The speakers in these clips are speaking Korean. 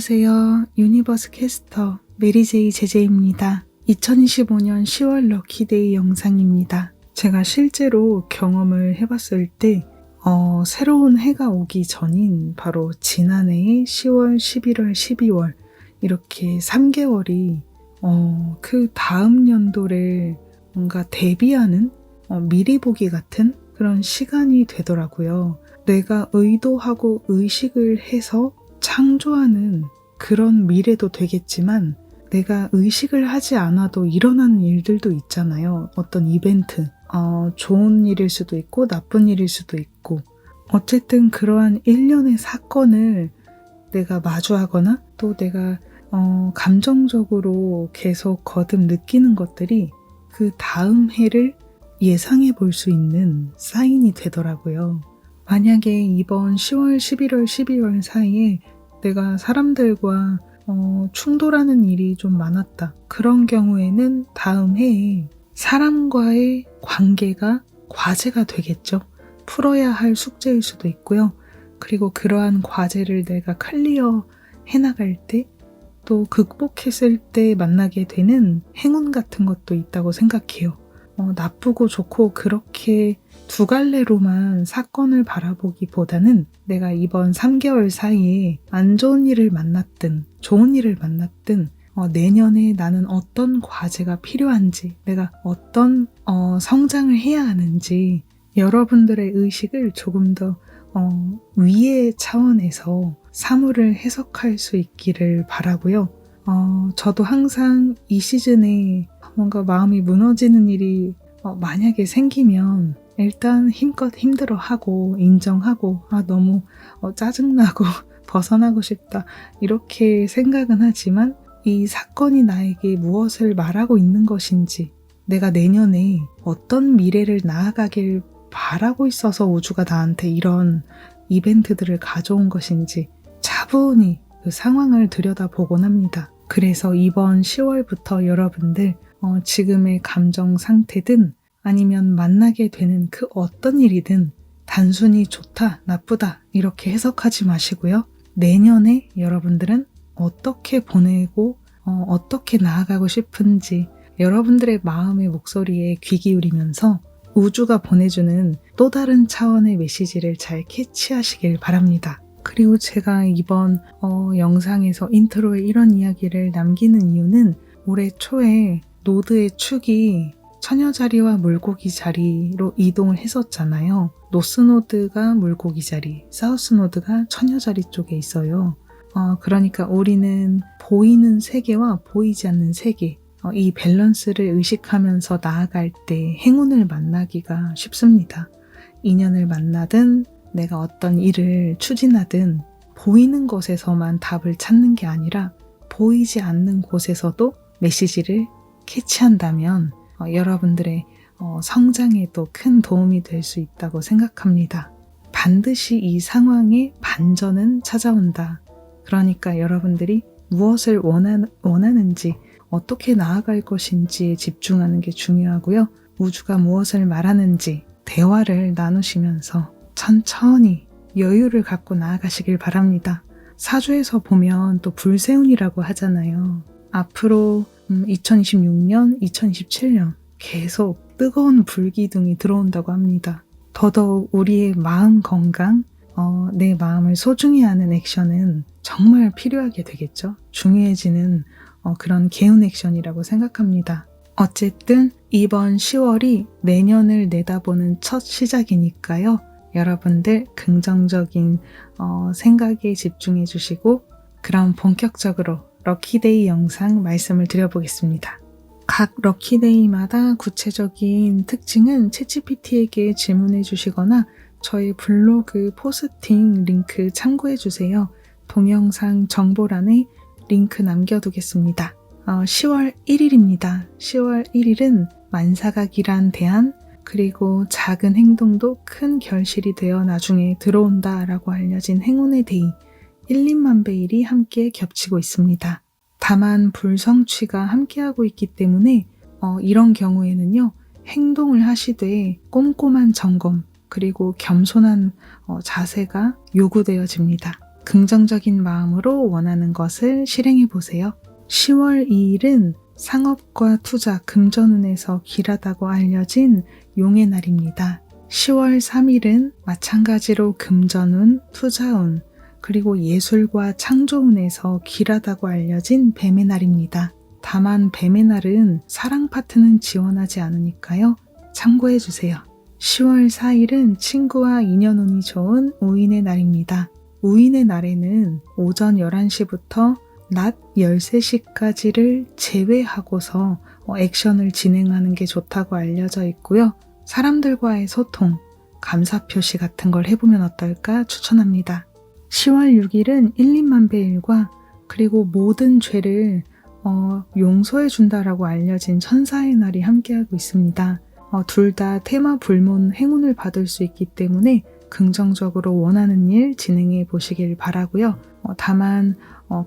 안녕하세요. 유니버스 캐스터 메리제이 제제입니다. 2025년 10월 럭키데이 영상입니다. 제가 실제로 경험을 해봤을 때 새로운 해가 오기 전인 바로 지난해의 10월, 11월, 12월 이렇게 3개월이 그 다음 연도를 뭔가 대비하는 미리 보기 같은 그런 시간이 되더라고요. 내가 의도하고 의식을 해서 창조하는 그런 미래도 되겠지만 내가 의식을 하지 않아도 일어나는 일들도 있잖아요. 어떤 이벤트, 좋은 일일 수도 있고 나쁜 일일 수도 있고 어쨌든 그러한 일련의 사건을 내가 마주하거나 또 내가 감정적으로 계속 거듭 느끼는 것들이 그 다음 해를 예상해 볼 수 있는 사인이 되더라고요. 만약에 이번 10월, 11월, 12월 사이에 내가 사람들과 충돌하는 일이 좀 많았다. 그런 경우에는 다음 해에 사람과의 관계가 과제가 되겠죠. 풀어야 할 숙제일 수도 있고요. 그리고 그러한 과제를 내가 클리어 해나갈 때 또 극복했을 때 만나게 되는 행운 같은 것도 있다고 생각해요. 나쁘고 좋고 그렇게 두 갈래로만 사건을 바라보기보다는 내가 이번 3개월 사이에 안 좋은 일을 만났든 좋은 일을 만났든 내년에 나는 어떤 과제가 필요한지 내가 어떤 성장을 해야 하는지 여러분들의 의식을 조금 더 위의 차원에서 사물을 해석할 수 있기를 바라고요. 저도 항상 이 시즌에 뭔가 마음이 무너지는 일이 만약에 생기면 일단 힘껏 힘들어하고 인정하고 너무 짜증나고 벗어나고 싶다 이렇게 생각은 하지만 이 사건이 나에게 무엇을 말하고 있는 것인지 내가 내년에 어떤 미래를 나아가길 바라고 있어서 우주가 나한테 이런 이벤트들을 가져온 것인지 차분히 그 상황을 들여다보곤 합니다. 그래서 이번 10월부터 여러분들 지금의 감정 상태든 아니면 만나게 되는 그 어떤 일이든 단순히 좋다, 나쁘다 이렇게 해석하지 마시고요. 내년에 여러분들은 어떻게 보내고 어떻게 나아가고 싶은지 여러분들의 마음의 목소리에 귀 기울이면서 우주가 보내주는 또 다른 차원의 메시지를 잘 캐치하시길 바랍니다. 그리고 제가 이번 영상에서 인트로에 이런 이야기를 남기는 이유는 올해 초에 노드의 축이 처녀 자리와 물고기 자리로 이동을 했었잖아요. 노스 노드가 물고기 자리, 사우스 노드가 처녀 자리 쪽에 있어요. 그러니까 우리는 보이는 세계와 보이지 않는 세계, 이 밸런스를 의식하면서 나아갈 때 행운을 만나기가 쉽습니다. 인연을 만나든 내가 어떤 일을 추진하든 보이는 곳에서만 답을 찾는 게 아니라 보이지 않는 곳에서도 메시지를 캐치한다면 여러분들의 성장에도 큰 도움이 될 수 있다고 생각합니다. 반드시 이 상황에 반전은 찾아온다. 그러니까 여러분들이 무엇을 원하는지 어떻게 나아갈 것인지에 집중하는 게 중요하고요. 우주가 무엇을 말하는지 대화를 나누시면서 천천히 여유를 갖고 나아가시길 바랍니다. 사주에서 보면 또 불세운이라고 하잖아요. 앞으로 2026년, 2027년 계속 뜨거운 불기둥이 들어온다고 합니다. 더더욱 우리의 마음 건강, 내 마음을 소중히 하는 액션은 정말 필요하게 되겠죠. 중요해지는 그런 개운 액션이라고 생각합니다. 어쨌든 이번 10월이 내년을 내다보는 첫 시작이니까요. 여러분들 긍정적인 생각에 집중해 주시고 그럼 본격적으로 럭키데이 영상 말씀을 드려보겠습니다. 각 럭키데이마다 구체적인 특징은 챗GPT에게 질문해 주시거나 저희 블로그 포스팅 링크 참고해 주세요. 동영상 정보란에 링크 남겨두겠습니다. 10월 1일입니다. 10월 1일은 만사각이란 대안 그리고 작은 행동도 큰 결실이 되어 나중에 들어온다 라고 알려진 행운의 데이 1, 2만 베일이 함께 겹치고 있습니다. 다만 불성취가 함께하고 있기 때문에 이런 경우에는요. 행동을 하시되 꼼꼼한 점검 그리고 겸손한 자세가 요구되어집니다. 긍정적인 마음으로 원하는 것을 실행해 보세요. 10월 2일은 상업과 투자, 금전운에서 길하다고 알려진 용의 날입니다. 10월 3일은 마찬가지로 금전운, 투자운, 그리고 예술과 창조운에서 길하다고 알려진 뱀의 날입니다. 다만 뱀의 날은 사랑 파트는 지원하지 않으니까요. 참고해 주세요. 10월 4일은 친구와 인연운이 좋은 우인의 날입니다. 우인의 날에는 오전 11시부터 낮 13시까지를 제외하고서 액션을 진행하는 게 좋다고 알려져 있고요. 사람들과의 소통, 감사 표시 같은 걸 해보면 어떨까 추천합니다. 10월 6일은 1,2만배일과 그리고 모든 죄를 용서해 준다라고 알려진 천사의 날이 함께하고 있습니다. 둘 다 테마 불문 행운을 받을 수 있기 때문에 긍정적으로 원하는 일 진행해 보시길 바라고요. 다만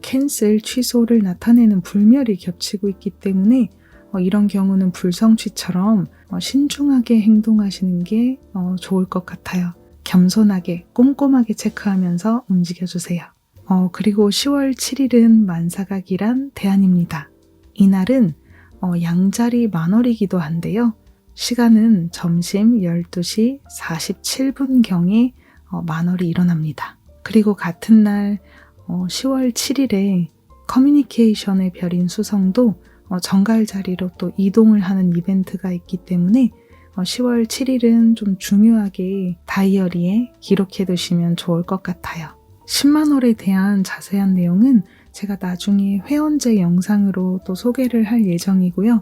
캔슬, 취소를 나타내는 불멸이 겹치고 있기 때문에 이런 경우는 불성취처럼 신중하게 행동하시는 게 좋을 것 같아요. 겸손하게 꼼꼼하게 체크하면서 움직여주세요. 그리고 10월 7일은 만사가 길한 대안입니다. 이날은 양자리 만월이기도 한데요. 시간은 점심 12시 47분경에 만월이 일어납니다. 그리고 같은 날 10월 7일에 커뮤니케이션의 별인 수성도 정갈 자리로 또 이동을 하는 이벤트가 있기 때문에 10월 7일은 좀 중요하게 다이어리에 기록해 두시면 좋을 것 같아요. 10만월에 대한 자세한 내용은 제가 나중에 회원제 영상으로 또 소개를 할 예정이고요.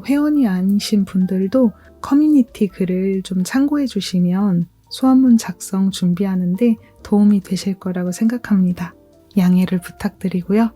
회원이 아니신 분들도 커뮤니티 글을 좀 참고해 주시면 소원문 작성 준비하는데 도움이 되실 거라고 생각합니다. 양해를 부탁드리고요.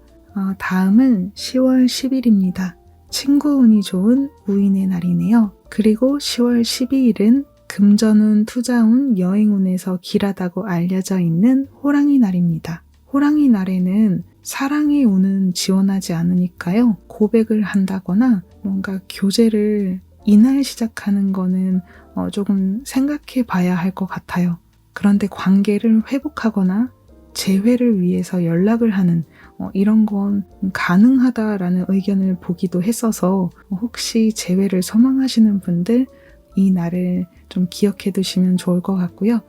다음은 10월 10일입니다. 친구운이 좋은 우인의 날이네요. 그리고 10월 12일은 금전운, 투자운, 여행운에서 길하다고 알려져 있는 호랑이 날입니다. 호랑이 날에는 사랑의 운은 지원하지 않으니까요. 고백을 한다거나 뭔가 교제를 이날 시작하는 거는 조금 생각해 봐야 할 것 같아요. 그런데 관계를 회복하거나 재회를 위해서 연락을 하는 이런 건 가능하다라는 의견을 보기도 했어서 혹시 재회를 소망하시는 분들 이 날을 좀 기억해 두시면 좋을 것 같고요.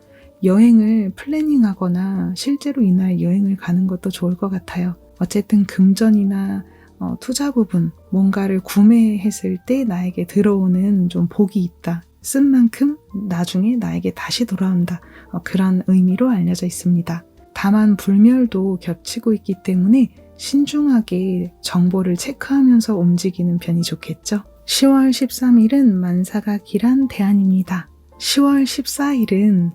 여행을 플래닝하거나 실제로 이날 여행을 가는 것도 좋을 것 같아요. 어쨌든 금전이나 투자 부분, 뭔가를 구매했을 때 나에게 들어오는 좀 복이 있다. 쓴 만큼 나중에 나에게 다시 돌아온다. 그런 의미로 알려져 있습니다. 다만 불멸도 겹치고 있기 때문에 신중하게 정보를 체크하면서 움직이는 편이 좋겠죠. 10월 13일은 만사가 길한 대안입니다. 10월 14일은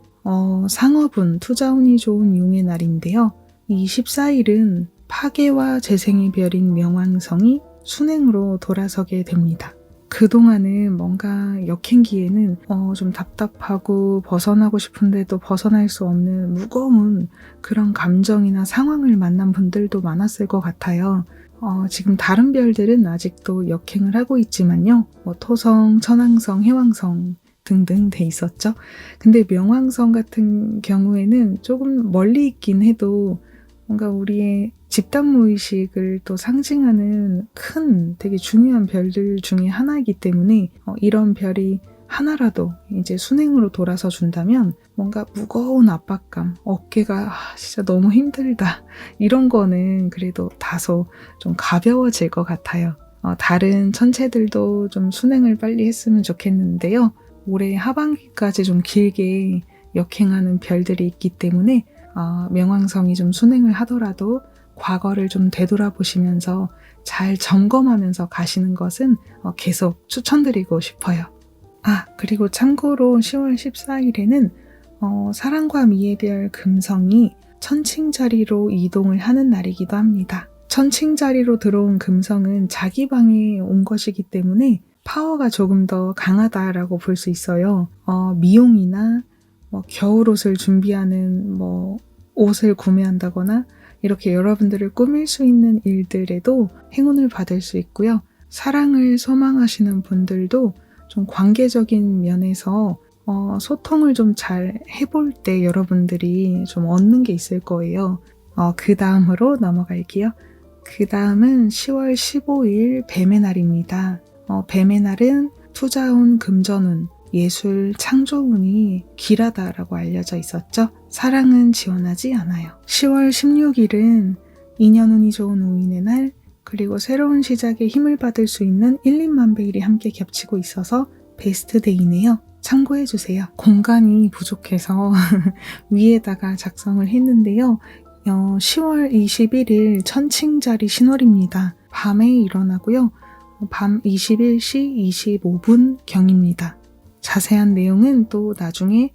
상업운, 투자운이 좋은 용의 날인데요. 이 14일은 파괴와 재생의 별인 명왕성이 순행으로 돌아서게 됩니다. 그동안은 뭔가 역행기에는 좀 답답하고 벗어나고 싶은데도 벗어날 수 없는 무거운 그런 감정이나 상황을 만난 분들도 많았을 것 같아요. 지금 다른 별들은 아직도 역행을 하고 있지만요. 토성, 천왕성, 해왕성 등등 돼 있었죠. 근데 명왕성 같은 경우에는 조금 멀리 있긴 해도 뭔가 우리의 집단무의식을 또 상징하는 큰 되게 중요한 별들 중에 하나이기 때문에 이런 별이 하나라도 이제 순행으로 돌아서 준다면 뭔가 무거운 압박감, 어깨가 진짜 너무 힘들다 이런 거는 그래도 다소 좀 가벼워질 것 같아요. 다른 천체들도 좀 순행을 빨리 했으면 좋겠는데요. 올해 하반기까지 좀 길게 역행하는 별들이 있기 때문에 명왕성이 좀 순행을 하더라도 과거를 좀 되돌아보시면서 잘 점검하면서 가시는 것은 계속 추천드리고 싶어요. 그리고 참고로 10월 14일에는 사랑과 미의 별 금성이 천칭자리로 이동을 하는 날이기도 합니다. 천칭자리로 들어온 금성은 자기 방에 온 것이기 때문에 파워가 조금 더 강하다라고 볼 수 있어요. 미용이나 겨울옷을 준비하는 옷을 구매한다거나 이렇게 여러분들을 꾸밀 수 있는 일들에도 행운을 받을 수 있고요. 사랑을 소망하시는 분들도 좀 관계적인 면에서 소통을 좀 잘 해볼 때 여러분들이 좀 얻는 게 있을 거예요. 그 다음으로 넘어갈게요. 그 다음은 10월 15일 뱀의 날입니다. 뱀의 날은 투자운, 금전운, 예술, 창조운이 길하다라고 알려져 있었죠. 사랑은 지원하지 않아요. 10월 16일은 인연운이 좋은 우인의 날, 그리고 새로운 시작에 힘을 받을 수 있는 1,2만배일이 함께 겹치고 있어서 베스트 데이네요. 참고해주세요. 공간이 부족해서 위에다가 작성을 했는데요. 10월 21일 천칭자리 신월입니다. 밤에 일어나고요. 밤 21시 25분경입니다. 자세한 내용은 또 나중에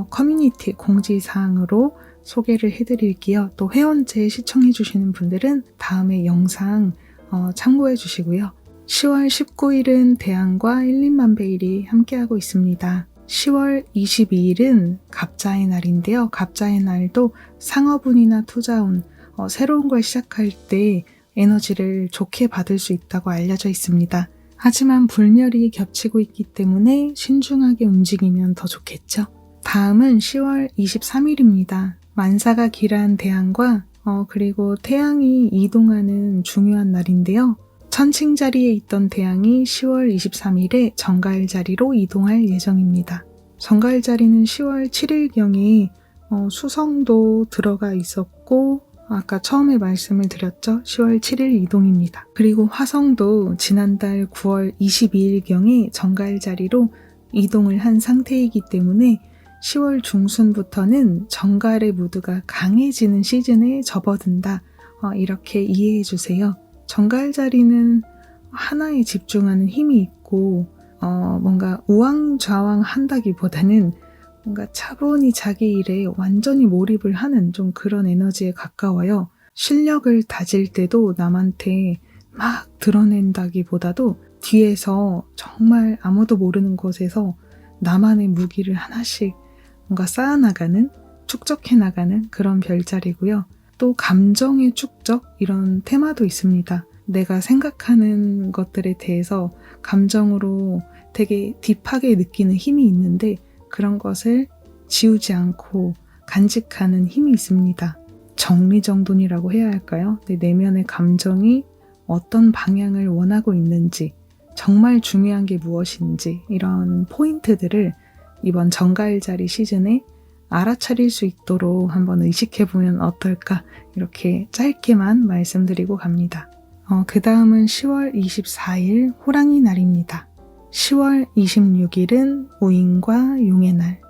커뮤니티 공지사항으로 소개를 해드릴게요. 또 회원제 시청해주시는 분들은 다음에 영상 참고해주시고요. 10월 19일은 대안과 1,2만배일이 함께하고 있습니다. 10월 22일은 갑자의 날인데요. 갑자의 날도 상업운이나 투자운, 새로운 걸 시작할 때 에너지를 좋게 받을 수 있다고 알려져 있습니다. 하지만 불멸이 겹치고 있기 때문에 신중하게 움직이면 더 좋겠죠. 다음은 10월 23일입니다. 만사가 길한 대안과 그리고 태양이 이동하는 중요한 날인데요. 천칭 자리에 있던 태양이 10월 23일에 정가을 자리로 이동할 예정입니다. 정가을 자리는 10월 7일경에 수성도 들어가 있었고 아까 처음에 말씀을 드렸죠. 10월 7일 이동입니다. 그리고 화성도 지난달 9월 22일경에 정가을 자리로 이동을 한 상태이기 때문에 10월 중순부터는 정가을의 무드가 강해지는 시즌에 접어든다. 이렇게 이해해 주세요. 정가을 자리는 하나에 집중하는 힘이 있고 뭔가 우왕좌왕 한다기보다는 뭔가 차분히 자기 일에 완전히 몰입을 하는 좀 그런 에너지에 가까워요. 실력을 다질 때도 남한테 막 드러낸다기보다도 뒤에서 정말 아무도 모르는 곳에서 나만의 무기를 하나씩 뭔가 쌓아나가는, 축적해나가는 그런 별자리고요. 또 감정의 축적 이런 테마도 있습니다. 내가 생각하는 것들에 대해서 감정으로 되게 딥하게 느끼는 힘이 있는데 그런 것을 지우지 않고 간직하는 힘이 있습니다. 정리정돈이라고 해야 할까요? 내 내면의 감정이 어떤 방향을 원하고 있는지, 정말 중요한 게 무엇인지 이런 포인트들을 이번 정가을 자리 시즌에 알아차릴 수 있도록 한번 의식해보면 어떨까 이렇게 짧게만 말씀드리고 갑니다. 그 다음은 10월 24일 호랑이 날입니다. 10월 26일은 우인과 용의 날,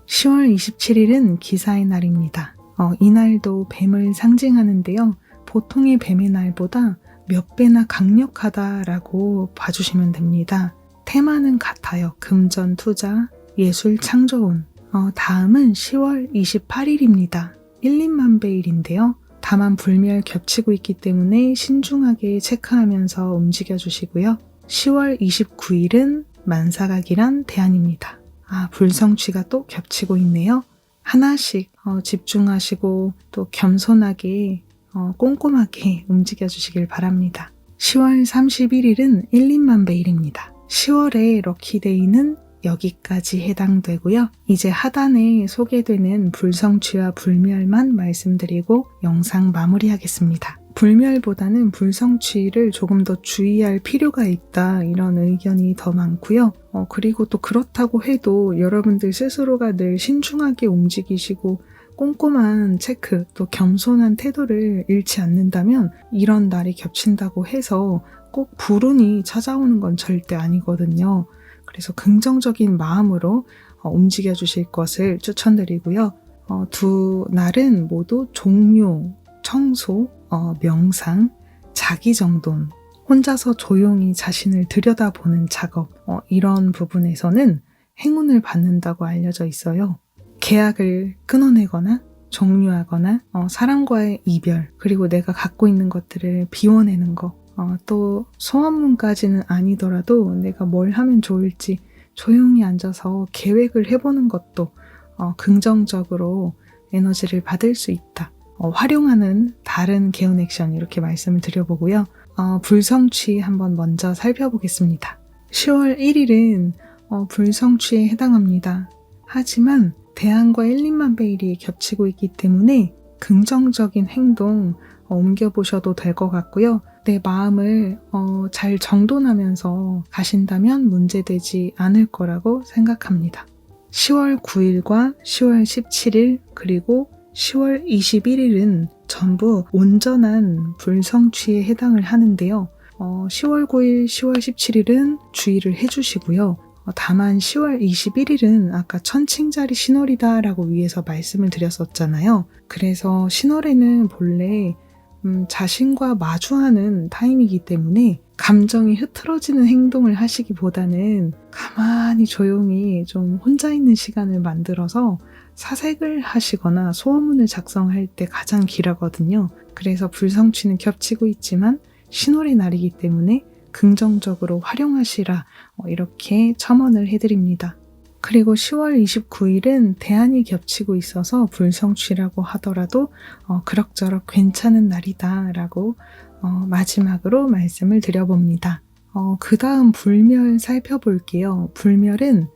10월 27일은 기사의 날입니다. 이날도 뱀을 상징하는데요. 보통의 뱀의 날보다 몇 배나 강력하다라고 봐주시면 됩니다. 테마는 같아요. 금전, 투자, 예술, 창조운. 다음은 10월 28일입니다. 1,2만배일인데요. 다만 불멸 겹치고 있기 때문에 신중하게 체크하면서 움직여주시고요. 10월 29일은 만사가 길한 대안입니다. 불성취가 또 겹치고 있네요. 하나씩 집중하시고 또 겸손하게 꼼꼼하게 움직여주시길 바랍니다. 10월 31일은 1,2만배일입니다. 10월의 럭키데이는 여기까지 해당되고요. 이제 하단에 소개되는 불성취와 불멸만 말씀드리고 영상 마무리하겠습니다. 불멸보다는 불성취를 조금 더 주의할 필요가 있다 이런 의견이 더 많고요. 그리고 또 그렇다고 해도 여러분들 스스로가 늘 신중하게 움직이시고 꼼꼼한 체크 또 겸손한 태도를 잃지 않는다면 이런 날이 겹친다고 해서 꼭 불운이 찾아오는 건 절대 아니거든요. 그래서 긍정적인 마음으로 움직여 주실 것을 추천드리고요. 두 날은 모두 종료, 청소, 명상, 자기정돈, 혼자서 조용히 자신을 들여다보는 작업 이런 부분에서는 행운을 받는다고 알려져 있어요. 계약을 끊어내거나 종료하거나 사람과의 이별 그리고 내가 갖고 있는 것들을 비워내는 거 또 소원문까지는 아니더라도 내가 뭘 하면 좋을지 조용히 앉아서 계획을 해보는 것도 긍정적으로 에너지를 받을 수 있다. 활용하는 다른 개운 액션 이렇게 말씀을 드려보고요. 불성취 한번 먼저 살펴보겠습니다. 10월 1일은 불성취에 해당합니다. 하지만 대안과 1,2만배일이 겹치고 있기 때문에 긍정적인 행동 옮겨보셔도 될 것 같고요. 내 마음을 잘 정돈하면서 가신다면 문제되지 않을 거라고 생각합니다. 10월 9일과 10월 17일 그리고 10월 21일은 전부 온전한 불성취에 해당을 하는데요. 10월 9일, 10월 17일은 주의를 해주시고요. 다만 10월 21일은 아까 천칭자리 신월이다 라고 위에서 말씀을 드렸었잖아요. 그래서 신월에는 본래 자신과 마주하는 타임이기 때문에 감정이 흐트러지는 행동을 하시기보다는 가만히 조용히 좀 혼자 있는 시간을 만들어서 사색을 하시거나 소원문을 작성할 때 가장 길하거든요. 그래서 불성취는 겹치고 있지만 신월의 날이기 때문에 긍정적으로 활용하시라 이렇게 첨언을 해드립니다. 그리고 10월 29일은 대안이 겹치고 있어서 불성취라고 하더라도 그럭저럭 괜찮은 날이다 라고 마지막으로 말씀을 드려봅니다. 그 다음 불멸 살펴볼게요. 불멸은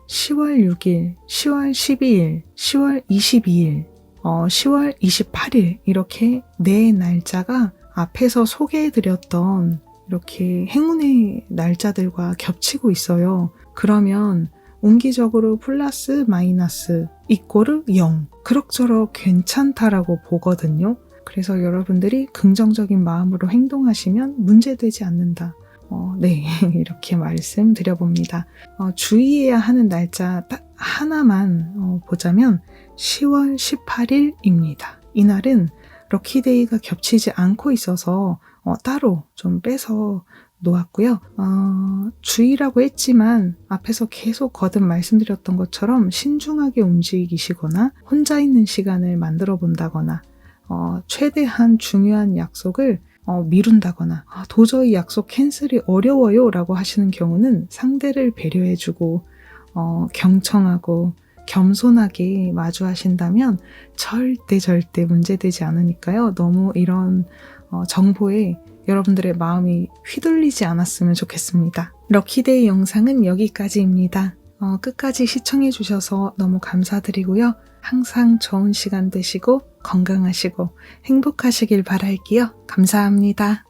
10월 6일, 10월 12일, 10월 22일, 10월 28일 이렇게 네 날짜가 앞에서 소개해드렸던 이렇게 행운의 날짜들과 겹치고 있어요. 그러면 운기적으로 플러스 마이너스 이꼬르 0 그럭저럭 괜찮다라고 보거든요. 그래서 여러분들이 긍정적인 마음으로 행동하시면 문제되지 않는다. 네, 이렇게 말씀드려봅니다. 주의해야 하는 날짜 딱 하나만 보자면 10월 18일입니다. 이날은 럭키데이가 겹치지 않고 있어서 따로 좀 빼서 놓았고요. 주의라고 했지만 앞에서 계속 거듭 말씀드렸던 것처럼 신중하게 움직이시거나 혼자 있는 시간을 만들어 본다거나 최대한 중요한 약속을 미룬다거나 도저히 약속 캔슬이 어려워요 라고 하시는 경우는 상대를 배려해주고 경청하고 겸손하게 마주하신다면 절대 문제되지 않으니까요. 너무 이런 정보에 여러분들의 마음이 휘둘리지 않았으면 좋겠습니다. 럭키데이 영상은 여기까지입니다. 끝까지 시청해주셔서 너무 감사드리고요. 항상 좋은 시간 되시고 건강하시고 행복하시길 바랄게요. 감사합니다.